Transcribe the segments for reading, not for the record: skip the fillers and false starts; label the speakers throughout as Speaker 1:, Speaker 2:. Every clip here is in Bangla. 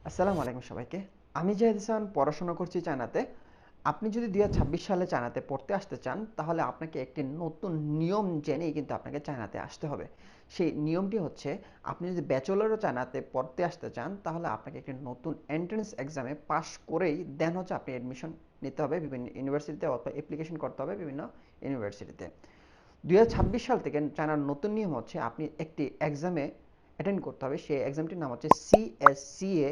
Speaker 1: আসসালামু আলাইকুম সবাইকে। আমি জাহিদ হাসান পড়াশোনা করছি চায়নাতে। আপনি যদি ২০২৬ সালে চায়নাতে পড়তে আসতে চান, তাহলে আপনাকে একটি নতুন নিয়ম জেনেই কিন্তু আপনাকে চায়নাতে আসতে হবে। সেই নিয়মটি হচ্ছে, আপনি যদি ব্যাচেলরও চায়নাতে পড়তে আসতে চান, তাহলে আপনাকে একটি নতুন এন্ট্রান্স এক্সামে পাস করেই দেন হচ্ছে আপনি অ্যাডমিশন নিতে হবে বিভিন্ন ইউনিভার্সিটিতে, অথবা অ্যাপ্লিকেশন করতে হবে বিভিন্ন ইউনিভার্সিটিতে। ২০২৬ সাল থেকে চায়নার নতুন নিয়ম হচ্ছে, আপনি একটি এক্সামে অ্যাটেন্ড করতে হবে। সেই এক্সামটির নাম হচ্ছে সিএসসিএ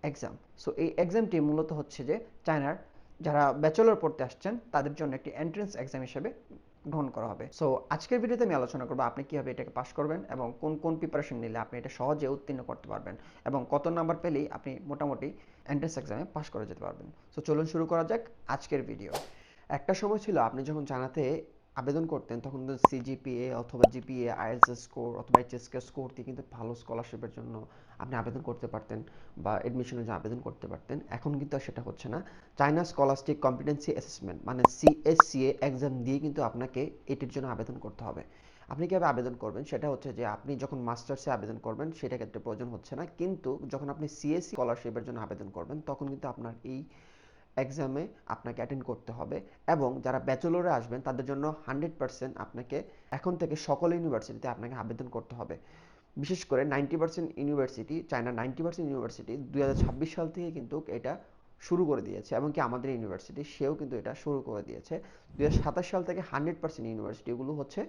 Speaker 1: এক্সাম। সো এই এক্সামটি মূলত হচ্ছে যে চায়নার যারা ব্যাচেলর পড়তে আসছেন তাদের জন্য একটি এন্ট্রান্স এক্সাম হিসেবে গ্রহণ করা হবে। সো আজকের ভিডিওতে আমি আলোচনা করবো আপনি কীভাবে এটাকে পাস করবেন এবং কোন কোন প্রিপারেশন নিলে আপনি এটা সহজে উত্তীর্ণ করতে পারবেন, এবং কত নাম্বার পেলেই আপনি মোটামুটি এন্ট্রান্স এক্সামে পাস করে যেতে পারবেন। সো চলুন শুরু করা যাক আজকের ভিডিও। একটা সময় ছিল আপনি যখন জানাতে আবেদন করতেন, তখন কিন্তু সিজিপিএ অথবা জিপিএ, আইএলটিএস স্কোর অথবা এইচএসকে স্কোর দিয়ে কিন্তু ভালো স্কলারশিপের জন্য আপনি আবেদন করতে পারতেন বা এডমিশনের জন্য আবেদন করতে পারতেন। এখন কিন্তু আর সেটা হচ্ছে না। চায়না স্কলাস্টিক কম্পিটেন্সি অ্যাসেসমেন্ট মানে সিএসসিএ এক্সাম দিয়ে কিন্তু আপনাকে এটির জন্য আবেদন করতে হবে। আপনি কীভাবে আবেদন করবেন সেটা হচ্ছে যে, আপনি যখন মাস্টার্সে আবেদন করবেন সেটা ক্ষেত্রে প্রয়োজন হচ্ছে না, কিন্তু যখন আপনি সিএসসি স্কলারশিপের জন্য আবেদন করবেন তখন কিন্তু আপনার এই এক্সামে আপনাকে অ্যাটেন্ড করতে হবে। এবং যারা ব্যাচেলরে আসবেন তাদের জন্য 100% আপনাকে এখন থেকে সকল ইউনিভার্সিটিতে আপনাকে আবেদন করতে হবে। বিশেষ করে 90% ইউনিভার্সিটি, চায়নার 90% ইউনিভার্সিটি 2026 সাল থেকে কিন্তু এটা শুরু করে দিয়েছে, এমনকি আমাদের ইউনিভার্সিটি সেও কিন্তু এটা শুরু করে দিয়েছে। 2027 সাল থেকে 100% ইউনিভার্সিটিগুলো হচ্ছে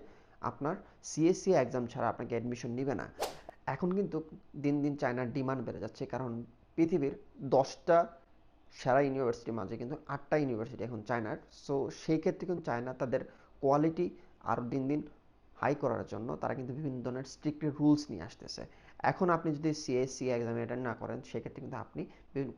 Speaker 1: আপনার সিএসসি এক্সাম ছাড়া আপনাকে অ্যাডমিশন নিবে না। এখন কিন্তু দিন দিন চায়নার ডিমান্ড বেড়ে যাচ্ছে, কারণ পৃথিবীর 10টা সেরা ইউনিভার্সিটির মাঝে কিন্তু 8টা ইউনিভার্সিটি এখন চায়নার। সো সেই ক্ষেত্রে কিন্তু চায়না তাদের কোয়ালিটি আরও দিন দিন হাই করার জন্য তারা কিন্তু বিভিন্ন ধরনের স্ট্রিক্ট রুলস নিয়ে আসতেছে। এখন আপনি যদি সিএসসি এক্সাম অ্যাটেন্ড না করেন, সেক্ষেত্রে কিন্তু আপনি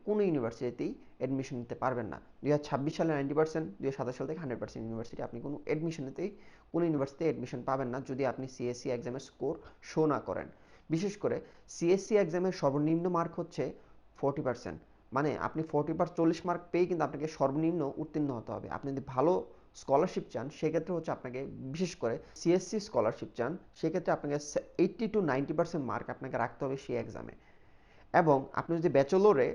Speaker 1: কোনো ইউনিভার্সিটিতেই অ্যাডমিশন নিতে পারবেন না। 2026 সালে 90%, 2027 সাল থেকে 100% ইউনিভার্সিটি আপনি কোনো অ্যাডমিশনেতেই কোনো ইউনিভার্সিটিতে অ্যাডমিশন পাবেন না যদি আপনি সিএসসি এক্সামের স্কোর শো না করেন। বিশেষ করে সিএসসি এক্সামের সর্বনিম্ন মার্ক হচ্ছে 40%। মানে আপনি 40 মার্ক পেয়েই কিন্তু আপনাকে সর্বনিম্ন উত্তীর্ণ হতে হবে। আপনি যদি ভালো স্কলারশিপ চান সেক্ষেত্রে হচ্ছে আপনাকে, বিশেষ করে সিএসসি স্কলারশিপ চান সেক্ষেত্রে আপনাকে 80 to 90% মার্ক আপনাকে রাখতে হবে সেই এক্সামে। এবং আপনি যদি ব্যাচেলরে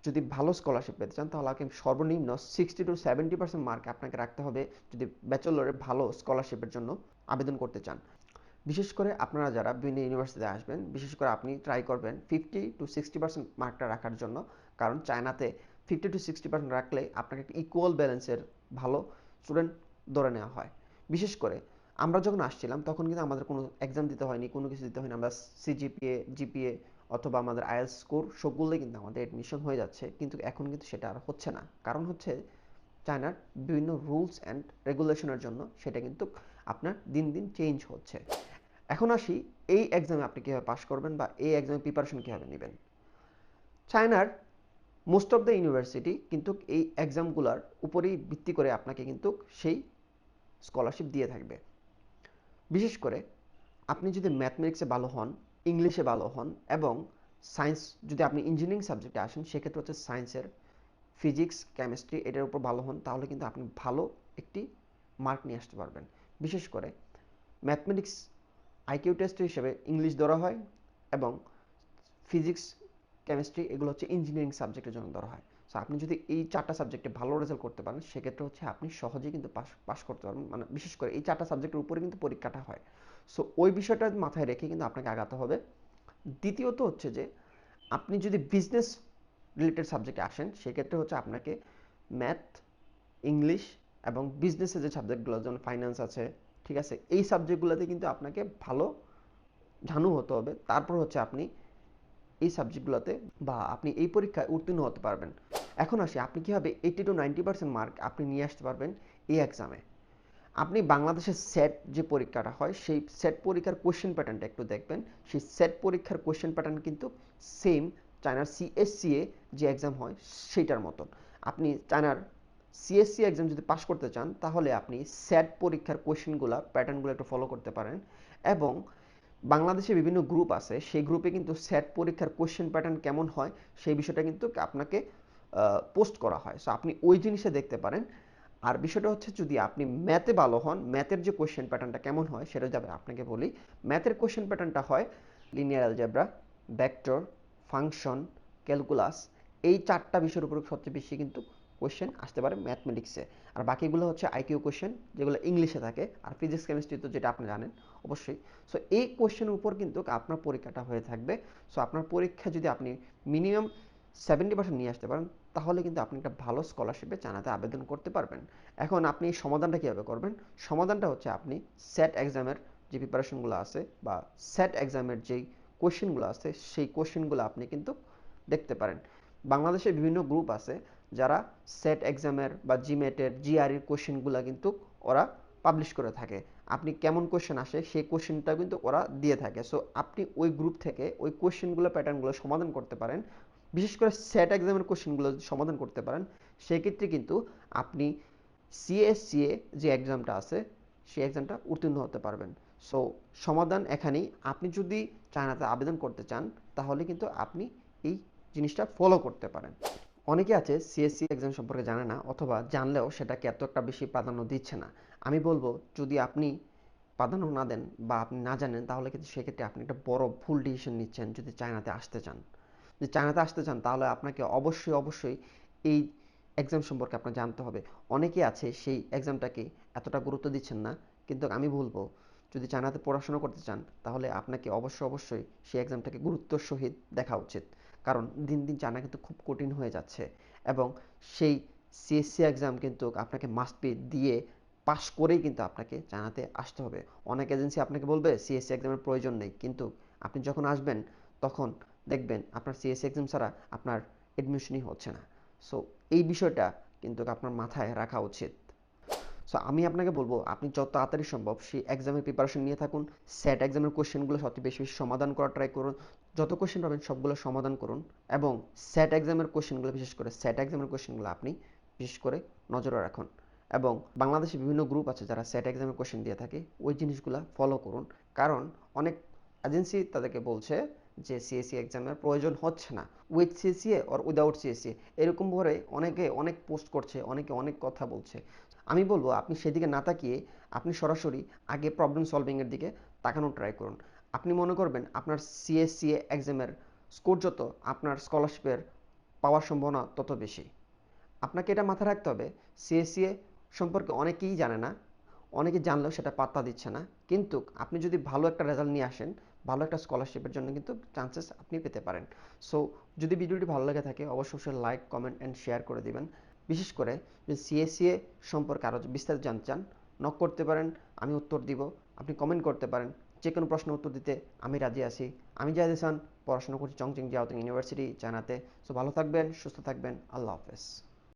Speaker 1: যদি ভালো স্কলারশিপ পেতে চান তাহলে আপনি সর্বনিম্ন 60 to 70% মার্ক আপনাকে রাখতে হবে যদি ব্যাচেলরে ভালো স্কলারশিপের জন্য আবেদন করতে চান। বিশেষ করে আপনারা যারা বিভিন্ন ইউনিভার্সিটিতে আসবেন, বিশেষ করে আপনি ট্রাই করবেন 50 to 60% মার্কটা রাখার জন্য, কারণ চায়নাতে 50 to 60% রাখলে আপনাকে একটা ইকুয়াল ব্যালেন্সের ভালো স্টুডেন্ট ধরে নেওয়া হয়। বিশেষ করে আমরা যখন আসছিলাম তখন কিন্তু আমাদের কোনো এক্সাম দিতে হয়নি, কোনো কিছু দিতে হয়নি। আমরা সিজিপিএ, জিপিএ অথবা আমাদের আইএলটিএস স্কোর সবগুলোই কিন্তু আমাদের অ্যাডমিশন হয়ে যাচ্ছে, কিন্তু এখন কিন্তু সেটা আর হচ্ছে না। কারণ হচ্ছে চায়নার বিভিন্ন রুলস অ্যান্ড রেগুলেশনের জন্য সেটা কিন্তু আপনার দিন দিন চেঞ্জ হচ্ছে। এখন আসি এই এক্সামে আপনি কীভাবে পাস করবেন বা এই এক্সামে প্রিপারেশন কীভাবে নেবেন। চায়নার মোস্ট অফ দ্য ইউনিভার্সিটি কিন্তু এই এক্সামগুলোর উপরেই ভিত্তি করে আপনাকে কিন্তু সেই স্কলারশিপ দিয়ে থাকবে। বিশেষ করে আপনি যদি ম্যাথমেটিক্সে ভালো হন, ইংলিশে ভালো হন এবং সায়েন্স, যদি আপনি ইঞ্জিনিয়ারিং সাবজেক্টে আসেন সেক্ষেত্রে হচ্ছে সায়েন্সের ফিজিক্স, কেমিস্ট্রি এটার উপর ভালো হন, তাহলে কিন্তু আপনি ভালো একটি মার্ক নিয়ে আসতে পারবেন। বিশেষ করে ম্যাথমেটিক্স আইকিউ টেস্ট হিসেবে ইংলিশ ধরা হয়, এবং ফিজিক্স, কেমিস্ট্রি এগুলো হচ্ছে ইঞ্জিনিয়ারিং সাবজেক্টের জন্য ধরা হয়। সো আপনি যদি এই 4টা সাবজেক্টে ভালো রেজাল্ট করতে পারেন সেক্ষেত্রে হচ্ছে আপনি সহজেই কিন্তু পাস করতে পারবেন। মানে বিশেষ করে এই 4টা সাবজেক্টের উপরে কিন্তু পরীক্ষাটা হয়। সো ওই বিষয়টা মাথায় রেখে কিন্তু আপনাকে আগাতে হবে। দ্বিতীয়ত হচ্ছে যে, আপনি যদি বিজনেস রিলেটেড সাবজেক্টে আসেন সেক্ষেত্রে হচ্ছে আপনাকে ম্যাথ, ইংলিশ এবং বিজনেসের যে সাবজেক্টগুলো যেমন ফাইন্যান্স আছে, ঠিক আছে, এই সাবজেক্টগুলোতে কিন্তু আপনাকে ভালো ঝানু হতে হবে। তারপর হচ্ছে আপনি এই সাবজেক্টগুলোতে বা আপনি এই পরীক্ষায় উত্তীর্ণ হতে পারবেন। এখন আসি আপনি কীভাবে 80 to 90% মার্ক আপনি নিয়ে আসতে পারবেন এই এক্সামে। আপনি বাংলাদেশের সেট যে পরীক্ষাটা হয় সেই সেট পরীক্ষার কোয়েশ্চেন প্যাটার্নটা একটু দেখবেন। সেই সেট পরীক্ষার কোয়েশ্চেন প্যাটার্ন কিন্তু সেম চায়নার সিএসসিএ যে এক্সাম হয় সেইটার মতন। আপনি চায়নার সিএসসি এক্সাম যদি পাস করতে চান তাহলে আপনি সেট পরীক্ষার কোয়েশ্চেনগুলো প্যাটার্নগুলো একটু ফলো করতে পারেন। এবং বাংলাদেশে বিভিন্ন গ্রুপ আছে, সেই গ্রুপে কিন্তু সেট পরীক্ষার কোয়েশ্চেন প্যাটার্ন কেমন হয় সেই বিষয়টা কিন্তু আপনাকে পোস্ট করা হয়। সো আপনি ওই জিনিসটা দেখতে পারেন। আর বিষয়টা হচ্ছে, যদি আপনি ম্যাথে ভালো হন, ম্যাথের যে কোয়েশ্চেন প্যাটার্নটা কেমন হয় সেটা যাবে আপনাকে বলি। ম্যাথের কোয়েশ্চেন প্যাটার্নটা হয় linear algebra, vector, function, calculus, এই 4টা বিষয়ের উপর সবচেয়ে বেশি কিন্তু কোয়েশ্চেন আসতে পারে ম্যাথমেটিক্সে। আর বাকিগুলো হচ্ছে আইকিউ কোয়েশ্চেন, যেগুলো ইংলিশে থাকে, আর ফিজিক্স কেমিস্ট্রি তো যেটা আপনি জানেন অবশ্যই। সো এই কোয়েশ্চেনের উপর কিন্তু আপনার পরীক্ষাটা হয়ে থাকবে। সো আপনার পরীক্ষা যদি আপনি মিনিমাম 70% নিয়ে আসতে পারেন, তাহলে কিন্তু আপনি একটা ভালো স্কলারশিপে চায়নাতে আবেদন করতে পারবেন। এখন আপনি এই সমাধানটা কীভাবে করবেন? সমাধানটা হচ্ছে আপনি সেট এক্সামের যে প্রিপারেশনগুলো আছে বা সেট এক্সামের যেই কোয়েশ্চেনগুলো আছে, সেই কোয়েশ্চেনগুলো আপনি কিন্তু দেখতে পারেন। বাংলাদেশে বিভিন্ন গ্রুপ আছে যারা সেট এক্সামের বা জিমেটের জিআরইর কোয়েশ্চেনগুলো কিন্তু ওরা পাবলিশ করে থাকে। আপনি কেমন কোয়েশ্চেন আসে সেই কোয়েশ্চেনটা কিন্তু ওরা দিয়ে থাকে। সো আপনি ওই গ্রুপ থেকে ওই কোয়েশ্চেনগুলো প্যাটার্নগুলো সমাধান করতে পারেন। বিশেষ করে সেট এক্সামের কোয়েশ্চেনগুলো সমাধান করতে পারেন, সেক্ষেত্রে কিন্তু আপনি সিএসসিএ যে এক্সামটা আছে সেই এক্সামটা উত্তীর্ণ হতে পারবেন। সো সমাধান এখানেই। আপনি যদি চায়নাতে আবেদন করতে চান, তাহলে কিন্তু আপনি এই জিনিসটা ফলো করতে পারেন। অনেকে আছে সিএসসি এক্সাম সম্পর্কে জানে না, অথবা জানলেও সেটাকে এত একটা বেশি প্রাধান্য দিচ্ছে না। আমি বলবো, যদি আপনি প্রাধান্য না দেন বা আপনি না জানেন, তাহলে কিন্তু সেক্ষেত্রে আপনি একটা বড় ভুল ডিসিশন নিচ্ছেন যদি চায়নাতে আসতে চান। যদি চায়নাতে আসতে চান, তাহলে আপনাকে অবশ্যই অবশ্যই এই এক্সাম সম্পর্কে আপনার জানতে হবে। অনেকে আছে সেই এক্সামটাকে এতটা গুরুত্ব দিচ্ছেন না, কিন্তু আমি বলবো, যদি চায়নাতে পড়াশোনা করতে চান, তাহলে আপনাকে অবশ্যই অবশ্যই সেই এক্সামটাকে গুরুত্বর সহিত দেখা উচিত। কারণ দিন দিন চায়না কিন্তু খুব কঠিন হয়ে যাচ্ছে, এবং সেই সিএসসি এক্সাম কিন্তু আপনাকে মাস্ট বি দিয়ে পাস করেই কিন্তু আপনাকে চায়নাতে আসতে হবে। অনেক এজেন্সি আপনাকে বলবে সিএসসি এক্সামের প্রয়োজন নেই, কিন্তু আপনি যখন আসবেন তখন দেখবেন আপনার সিএসসি এক্সাম ছাড়া আপনার এডমিশনই হচ্ছে না। সো এই বিষয়টা কিন্তু আপনার মাথায় রাখা উচিত। সো আমি আপনাকে বলবো, আপনি যত তাড়াতাড়ি সম্ভব সেই এক্সামের প্রিপারেশন নিয়ে থাকুন। সেট এক্সামের কোশ্চেনগুলো সবচেয়ে বেশি বেশি সমাধান করার ট্রাই করুন। যত কোশ্চেন পাবেন সবগুলো সমাধান করুন, এবং সেট এক্সামের কোশ্চেনগুলো, বিশেষ করে সেট এক্সামের কোশ্চেনগুলো আপনি বিশেষ করে নজরে রাখুন। এবং বাংলাদেশে বিভিন্ন গ্রুপ আছে যারা সেট এক্সামের কোশ্চেন দিয়ে থাকে, ওই জিনিসগুলো ফলো করুন। কারণ অনেক এজেন্সি তাদেরকে বলছে যে সিএসসি এক্সামের প্রয়োজন হচ্ছে না, উইথ সিএসসিএ অর উইদাউট সিএসসিএ, এরকম করে অনেকে অনেক পোস্ট করছে, অনেকে অনেক কথা বলছে। আমি বলবো, আপনি সেদিকে না তাকিয়ে আপনি সরাসরি আগে প্রবলেম সলভিংয়ের দিকে তাকানোর ট্রাই করুন। আপনি মনে করবেন আপনার সিএসসিএ এক্সামের স্কোর যত, আপনার স্কলারশিপের পাওয়ার সম্ভাবনা তত বেশি। আপনাকে এটা মাথায় রাখতে হবে, সিএসসিএ সম্পর্কে অনেকেই জানে না, অনেকে জানলেও সেটা পাত্তা দিচ্ছে না। কিন্তু আপনি যদি ভালো একটা রেজাল্ট নিয়ে আসেন, ভালো একটা স্কলারশিপের জন্য কিন্তু চান্সেস আপনি পেতে পারেন। সো যদি ভিডিওটি ভালো লেগে থাকে, অবশ্যই অবশ্যই লাইক, কমেন্ট অ্যান্ড শেয়ার করে দিবেন। বিশেষ করে যদি সিএসসিএ সম্পর্কে আরও বিস্তারিত জানতে চান, নক করতে পারেন, আমি উত্তর দিব। আপনি কমেন্ট করতে পারেন, যে কোনো প্রশ্নের উত্তর দিতে আমি রাজি আছি। আমি জাহিদ হাসান, পড়াশোনা করছি চংচিং জিয়াওটিং ইউনিভার্সিটি, চায়নাতে। সো ভালো থাকবেন, সুস্থ থাকবেন, আল্লাহ হাফেজ।